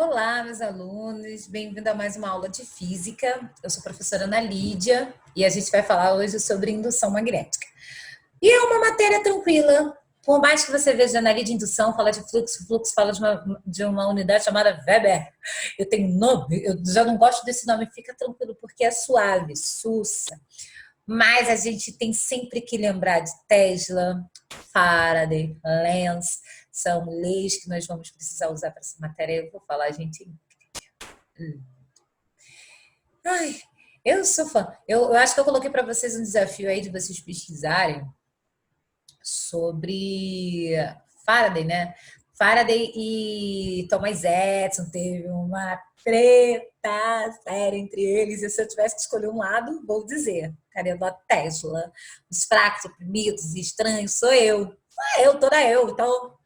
Olá, meus alunos, bem-vindo a mais uma aula de física. Eu sou a professora Ana Lídia e a gente vai falar hoje sobre indução magnética. E é uma matéria tranquila, por mais que você veja Ana Lídia indução, fala de fluxo, fluxo fala de uma unidade chamada Weber. Eu tenho nome, eu já não gosto desse nome, fica tranquilo, porque é suave, sussa. Mas a gente tem sempre que lembrar de Tesla, Faraday, Lenz, são leis que nós vamos precisar usar para essa matéria. Eu vou falar, gente. Ai, eu sou fã. Eu acho que eu coloquei para vocês um desafio aí de vocês pesquisarem sobre Faraday, né? Faraday e Thomas Edison teve uma treta séria entre eles. E se eu tivesse que escolher um lado, vou dizer, ficaria da Tesla. Os fracos, oprimidos e estranhos sou eu. Toda eu. Então,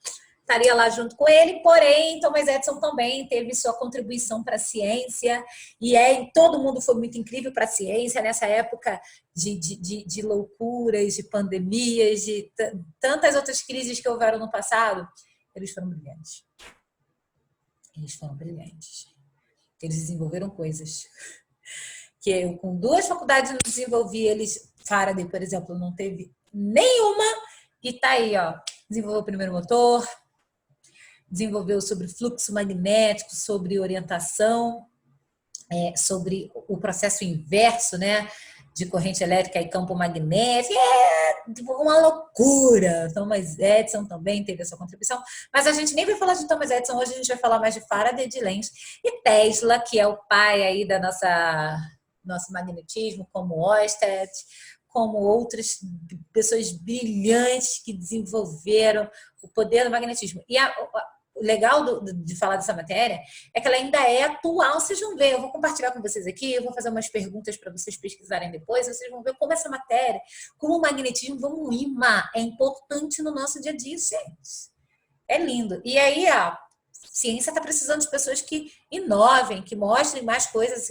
estaria lá junto com ele, porém, Thomas Edison também teve sua contribuição para a ciência, todo mundo foi muito incrível para a ciência nessa época de loucuras, de pandemias, de tantas outras crises que houveram no passado. Eles foram brilhantes. Eles foram brilhantes. Eles desenvolveram coisas que eu, com 2 faculdades, não desenvolvi. Faraday, por exemplo, não teve nenhuma, e tá aí, ó, desenvolveu o primeiro motor, desenvolveu sobre fluxo magnético, sobre orientação, sobre o processo inverso, né, de corrente elétrica e campo magnético. Uma loucura. Thomas Edison também teve essa contribuição, mas a gente nem vai falar de Thomas Edison hoje, a gente vai falar mais de Faraday, de Lenz e Tesla, que é o pai aí da nosso magnetismo, como Ørsted, como outras pessoas brilhantes que desenvolveram o poder do magnetismo. E o legal de falar dessa matéria é que ela ainda é atual. Vocês vão ver, eu vou compartilhar com vocês aqui, eu vou fazer umas perguntas para vocês pesquisarem depois, vocês vão ver como essa matéria, como o magnetismo, como o imã é importante no nosso dia a dia, gente. É lindo. E aí, a ciência está precisando de pessoas que inovem, que mostrem mais coisas,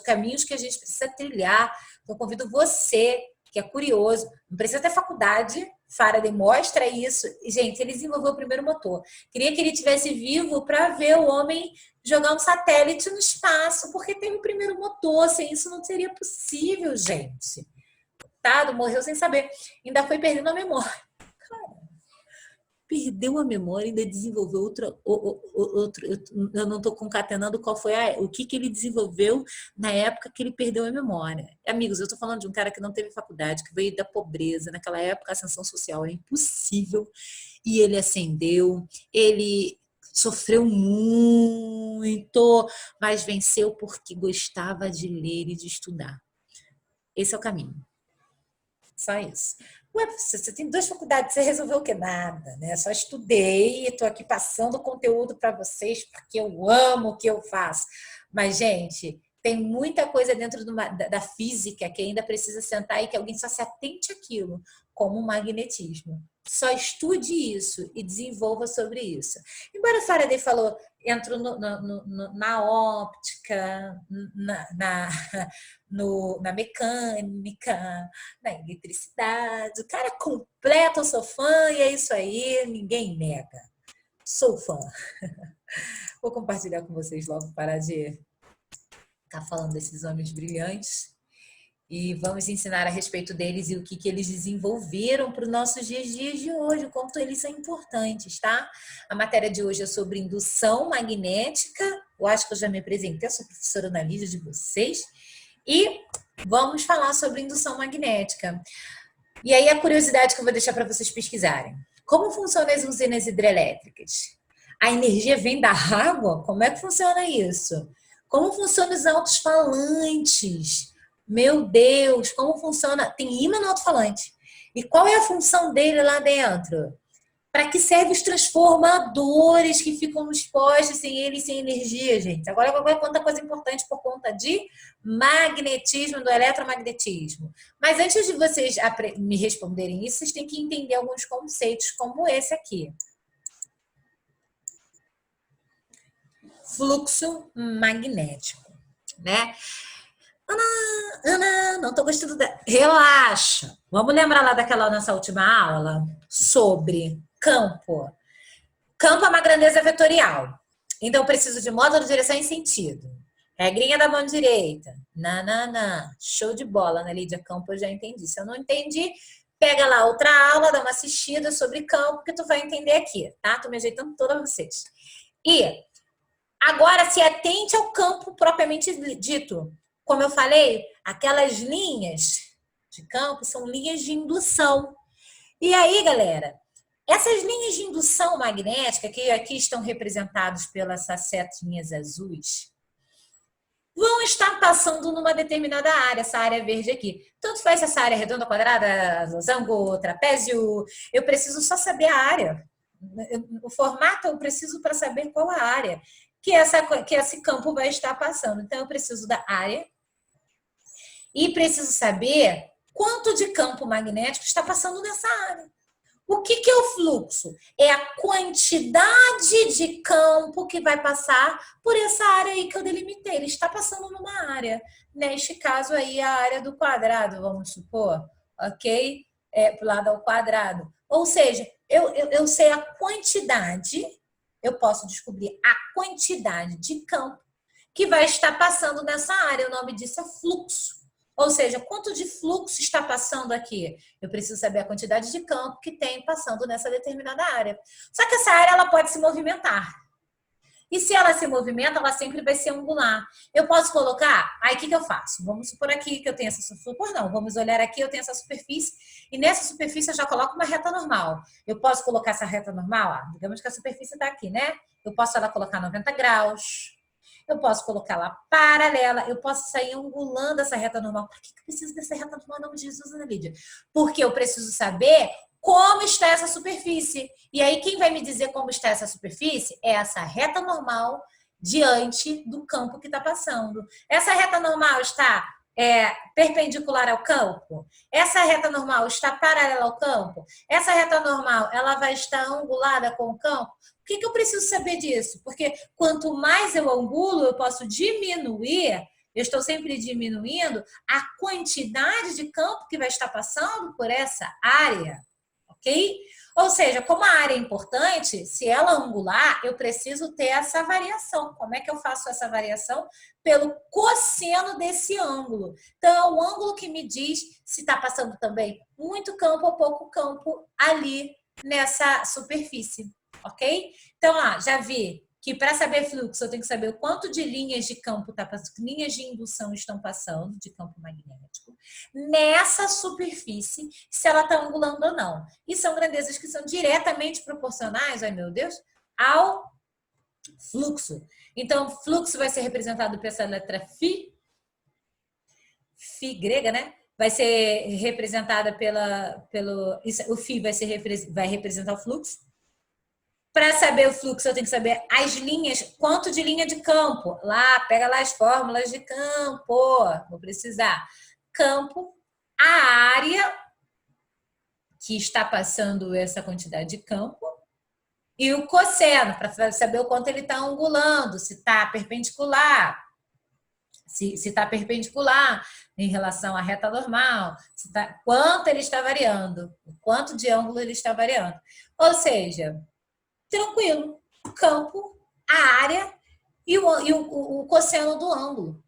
caminhos que a gente precisa trilhar. Então, eu convido você, que é curioso, não precisa ter faculdade, Faraday mostra isso. E, gente, ele desenvolveu o primeiro motor. Queria que ele estivesse vivo para ver o homem jogar um satélite no espaço, porque tem o primeiro motor. Sem isso não seria possível, gente. Coitado, morreu sem saber. Ainda foi perdendo a memória. Perdeu a memória e ainda desenvolveu outro. Eu não estou concatenando qual foi o que ele desenvolveu na época que ele perdeu a memória. Amigos, eu estou falando de um cara que não teve faculdade, que veio da pobreza. Naquela época, a ascensão social era impossível. E ele ascendeu, ele sofreu muito, mas venceu porque gostava de ler e de estudar. Esse é o caminho. Só isso. Ué, você tem 2 faculdades, você resolveu o que? Nada, né? Só estudei e estou aqui passando conteúdo para vocês porque eu amo o que eu faço. Mas, gente, tem muita coisa dentro da física que ainda precisa sentar e que alguém só se atente àquilo, como o magnetismo. Só estude isso e desenvolva sobre isso. Embora Faraday falou, entro na óptica, na mecânica, na eletricidade. O cara é completo, eu sou fã e é isso aí, ninguém nega. Sou fã. Vou compartilhar com vocês logo, parar de ficar falando desses homens brilhantes. E vamos ensinar a respeito deles e o que eles desenvolveram para os nossos dias de hoje, o quanto eles são importantes, tá? A matéria de hoje é sobre indução magnética. Eu acho que eu já me apresentei, eu sou professora Ana Lídia de vocês. E vamos falar sobre indução magnética. E aí a curiosidade que eu vou deixar para vocês pesquisarem. Como funcionam as usinas hidrelétricas? A energia vem da água? Como é que funciona isso? Como funcionam os alto-falantes? Meu Deus, como funciona? Tem ímã no alto-falante. E qual é a função dele lá dentro? Para que servem os transformadores que ficam nos postes sem eles, sem energia, gente? Agora eu vou contar coisa importante por conta de magnetismo, do eletromagnetismo. Mas antes de vocês me responderem isso, vocês têm que entender alguns conceitos como esse aqui. Fluxo magnético, né? Ana, não estou gostando da... Relaxa. Vamos lembrar lá daquela nossa última aula sobre campo. Campo é uma grandeza vetorial. Então, eu preciso de módulo, direção e sentido. Regrinha da mão direita. Nananã. Show de bola, né, Lídia? Campo eu já entendi. Se eu não entendi, pega lá outra aula, dá uma assistida sobre campo que tu vai entender aqui, tá? Tô me ajeitando toda vocês. E agora se atente ao campo propriamente dito. Como eu falei, aquelas linhas de campo são linhas de indução. E aí, galera, essas linhas de indução magnética, que aqui estão representadas pelas setinhas azuis, vão estar passando numa determinada área, essa área verde aqui. Tanto faz essa área redonda, quadrada, losango, trapézio, eu preciso só saber a área. O formato eu preciso para saber qual a área que esse campo vai estar passando. Então, eu preciso da área e preciso saber quanto de campo magnético está passando nessa área. O que é o fluxo? É a quantidade de campo que vai passar por essa área aí que eu delimitei. Ele está passando numa área. Neste caso aí, a área do quadrado, vamos supor, ok? Pro lado ao quadrado. Ou seja, eu sei a quantidade, eu posso descobrir a quantidade de campo que vai estar passando nessa área. O nome disso é fluxo. Ou seja, quanto de fluxo está passando aqui? Eu preciso saber a quantidade de campo que tem passando nessa determinada área. Só que essa área ela pode se movimentar. E se ela se movimenta, ela sempre vai ser angular. Eu posso colocar... Aí, o que eu faço? Vamos supor aqui que eu tenho essa superfície. Não, vamos olhar aqui, eu tenho essa superfície. E nessa superfície eu já coloco uma reta normal. Eu posso colocar essa reta normal? Digamos que a superfície está aqui, né? Eu posso ela colocar 90 graus. Eu posso colocar ela paralela, eu posso sair angulando essa reta normal. Por que eu preciso dessa reta normal, em nome de Jesus, Ana Lídia? Porque eu preciso saber como está essa superfície. E aí, quem vai me dizer como está essa superfície é essa reta normal diante do campo que está passando. Essa reta normal está perpendicular ao campo? Essa reta normal está paralela ao campo? Essa reta normal, ela vai estar angulada com o campo? Por que eu preciso saber disso? Porque quanto mais eu angulo, eu posso diminuir, eu estou sempre diminuindo a quantidade de campo que vai estar passando por essa área, ok? Ou seja, como a área é importante, se ela angular, eu preciso ter essa variação. Como é que eu faço essa variação? Pelo cosseno desse ângulo. Então, é o ângulo que me diz se está passando também muito campo ou pouco campo ali nessa superfície. Ok? Então, já vi que para saber fluxo eu tenho que saber o quanto de linhas de campo tá passando, linhas de indução estão passando de campo magnético nessa superfície, se ela está angulando ou não. E são grandezas que são diretamente proporcionais, ai meu Deus, ao fluxo. Então, fluxo vai ser representado por essa letra φ grega, né? Vai ser representada o φ vai representar o fluxo. Para saber o fluxo, eu tenho que saber as linhas, quanto de linha de campo. Lá, pega lá as fórmulas de campo. Vou precisar. Campo, a área que está passando essa quantidade de campo e o cosseno, para saber o quanto ele está angulando, se está perpendicular, se está perpendicular em relação à reta normal, quanto ele está variando, o quanto de ângulo ele está variando. Ou seja, tranquilo, o campo, a área e o cosseno do ângulo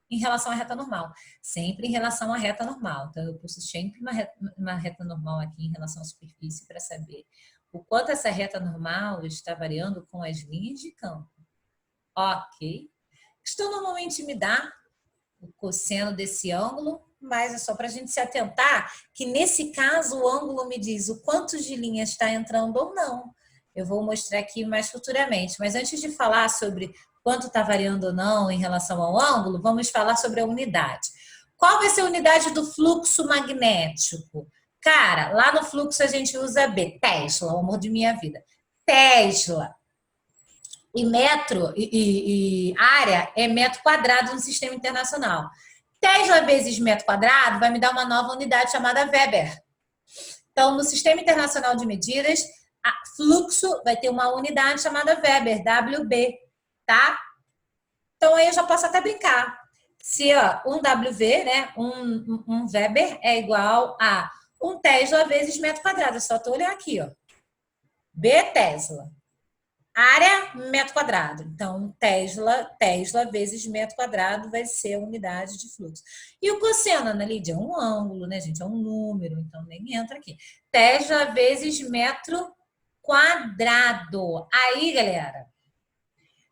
em relação à reta normal. Sempre em relação à reta normal. Então, eu pulso sempre uma reta normal aqui em relação à superfície para saber o quanto essa reta normal está variando com as linhas de campo. Ok. Isto normalmente me dá o cosseno desse ângulo, mas é só para a gente se atentar que nesse caso o ângulo me diz o quanto de linha está entrando ou não. Eu vou mostrar aqui mais futuramente. Mas antes de falar sobre quanto está variando ou não em relação ao ângulo, vamos falar sobre a unidade. Qual vai ser a unidade do fluxo magnético? Cara, lá no fluxo a gente usa B, Tesla, o amor de minha vida. Tesla. E metro e área é metro quadrado no sistema internacional. Tesla vezes metro quadrado vai me dar uma nova unidade chamada Weber. Então, no sistema internacional de medidas, fluxo vai ter uma unidade chamada Weber, WB, tá? Então, aí eu já posso até brincar. Se um WV, né, um Weber é igual a 1 Tesla vezes metro quadrado. É só tu olhar aqui, ó. B Tesla. Área, metro quadrado. Então, Tesla vezes metro quadrado vai ser a unidade de fluxo. E o cosseno, Ana Lídia, é um ângulo, né, gente? É um número, então nem entra aqui. Tesla vezes metro quadrado. Aí, galera,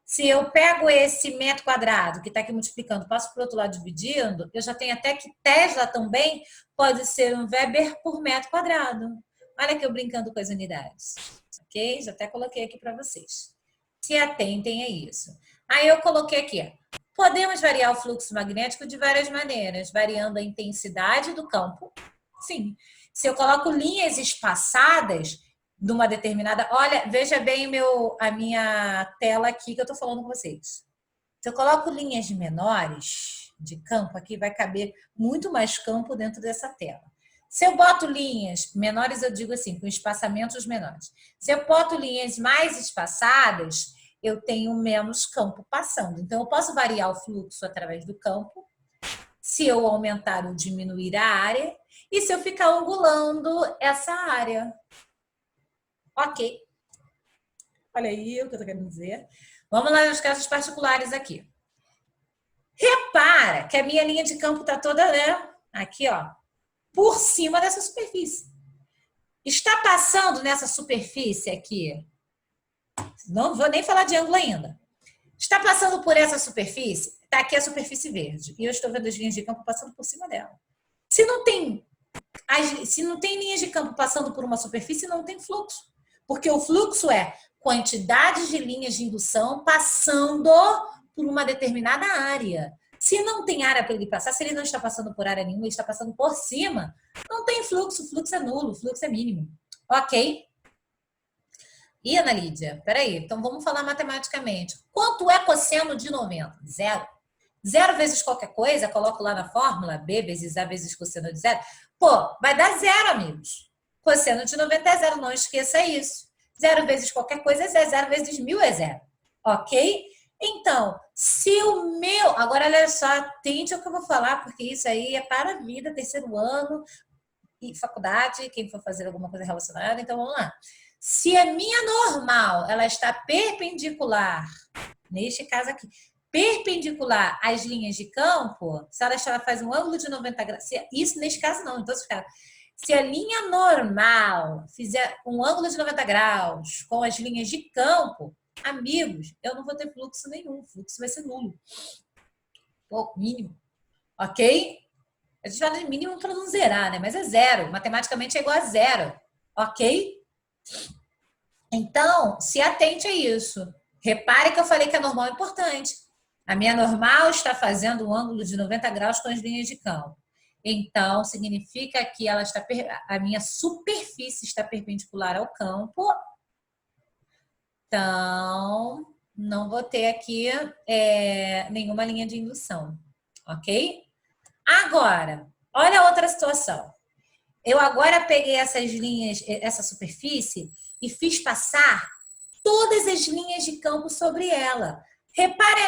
se eu pego esse metro quadrado, que está aqui multiplicando, passo para o outro lado dividindo, eu já tenho até que Tesla também pode ser um Weber por metro quadrado. Olha que eu brincando com as unidades. Ok? Já até coloquei aqui para vocês. Se atentem a isso. Aí eu coloquei aqui. Podemos variar o fluxo magnético de várias maneiras, variando a intensidade do campo. Sim. Se eu coloco linhas espaçadas, de uma determinada. Olha, veja bem a minha tela aqui que eu estou falando com vocês. Se eu coloco linhas menores de campo, aqui vai caber muito mais campo dentro dessa tela. Se eu boto linhas menores, eu digo assim, com espaçamentos menores. Se eu boto linhas mais espaçadas, eu tenho menos campo passando. Então, eu posso variar o fluxo através do campo, se eu aumentar ou diminuir a área, e se eu ficar angulando essa área. Ok. Olha aí o que eu tô querendo dizer. Vamos lá nos casos particulares aqui. Repara que a minha linha de campo tá toda, né? Aqui, ó, por cima dessa superfície. Está passando nessa superfície aqui. Não vou nem falar de ângulo ainda. Está passando por essa superfície. Tá aqui a superfície verde. E eu estou vendo as linhas de campo passando por cima dela. Se não tem linhas de campo passando por uma superfície, não tem fluxo. Porque o fluxo é quantidade de linhas de indução passando por uma determinada área. Se não tem área para ele passar, se ele não está passando por área nenhuma, ele está passando por cima, não tem fluxo, o fluxo é nulo, o fluxo é mínimo. Ok? E, Ana Lídia, peraí, então vamos falar matematicamente. Quanto é cosseno de 90? Zero. Zero vezes qualquer coisa, coloco lá na fórmula, B vezes A vezes cosseno de zero. Pô, vai dar zero, amigos. Cosseno de 90 é zero, não esqueça isso. Zero vezes qualquer coisa é zero, zero vezes 1000 é zero. Ok? Então, se o meu... Agora, olha só, atente ao que eu vou falar, porque isso aí é para a vida, terceiro ano e faculdade, quem for fazer alguma coisa relacionada. Então, vamos lá. Se a minha normal, ela está perpendicular, neste caso aqui, perpendicular às linhas de campo, se ela faz um ângulo de 90 graus, isso neste caso não, então se a linha normal fizer um ângulo de 90 graus com as linhas de campo, amigos, eu não vou ter fluxo nenhum, o fluxo vai ser nulo. Pouco, mínimo. Ok? A gente fala de mínimo para não zerar, né? Mas é zero. Matematicamente é igual a zero. Ok? Então, se atente a isso. Repare que eu falei que a normal é importante. A minha normal está fazendo um ângulo de 90 graus com as linhas de campo. Então, significa que a minha superfície está perpendicular ao campo. Então, não vou ter aqui nenhuma linha de indução. Ok? Agora, olha a outra situação. Eu agora peguei essas linhas, essa superfície, e fiz passar todas as linhas de campo sobre ela. Repare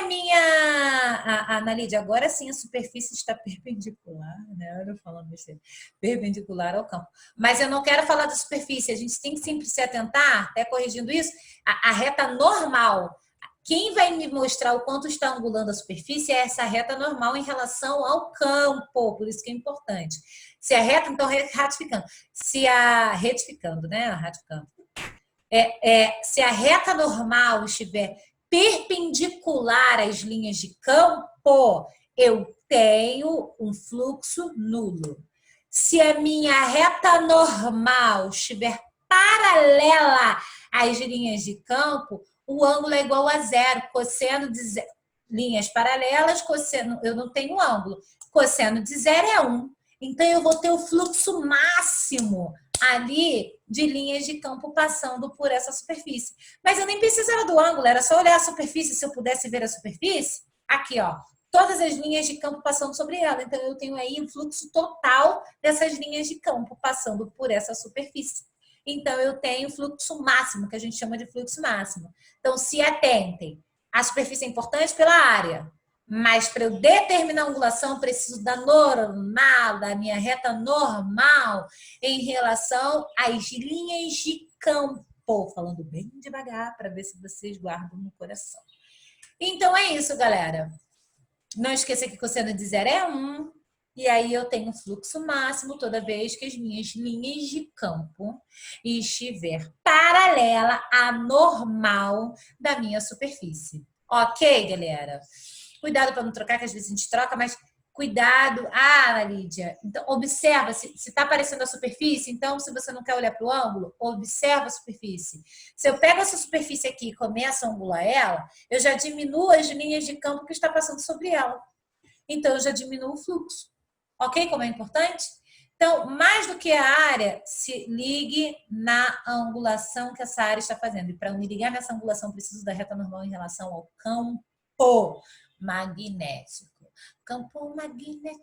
Ana Lídia, agora sim a superfície está perpendicular, né? Eu falando besteira, perpendicular ao campo. Mas eu não quero falar da superfície, a gente tem que sempre se atentar, até corrigindo isso, a reta normal. Quem vai me mostrar o quanto está angulando a superfície é essa reta normal em relação ao campo, por isso que é importante. Se a reta, então, retificando. Retificando, né? Retificando. Se a reta normal estiver perpendicular às linhas de campo, eu tenho um fluxo nulo. Se a minha reta normal estiver paralela às linhas de campo, o ângulo é igual a zero. Cosseno de zero. Linhas paralelas, cosseno, eu não tenho ângulo. Cosseno de zero é 1. Então, eu vou ter o fluxo máximo ali de linhas de campo passando por essa superfície. Mas eu nem precisava do ângulo, era só olhar a superfície, se eu pudesse ver a superfície. Aqui, ó, todas as linhas de campo passando sobre ela. Então, eu tenho aí o fluxo total dessas linhas de campo passando por essa superfície. Então, eu tenho fluxo máximo, que a gente chama de fluxo máximo. Então, se atentem. A superfície é importante pela área, mas para eu determinar a angulação, eu preciso da normal, da minha reta normal em relação às linhas de campo. campo, falando bem devagar para ver se vocês guardam no coração. Então é isso, galera. Não esqueça que cosseno de zero é 1. E aí eu tenho fluxo máximo toda vez que as minhas linhas de campo estiver paralela à normal da minha superfície. Ok, galera? Cuidado para não trocar, que às vezes a gente troca, mas cuidado. Ah, Ana Lídia, então observa se está aparecendo a superfície. Então, se você não quer olhar para o ângulo, observa a superfície. Se eu pego essa superfície aqui e começo a angular ela, eu já diminuo as linhas de campo que está passando sobre ela. Então, eu já diminuo o fluxo. Ok? Como é importante? Então, mais do que a área, se ligue na angulação que essa área está fazendo. E para me ligar nessa angulação, preciso da reta normal em relação ao campo magnético. Campo magnético.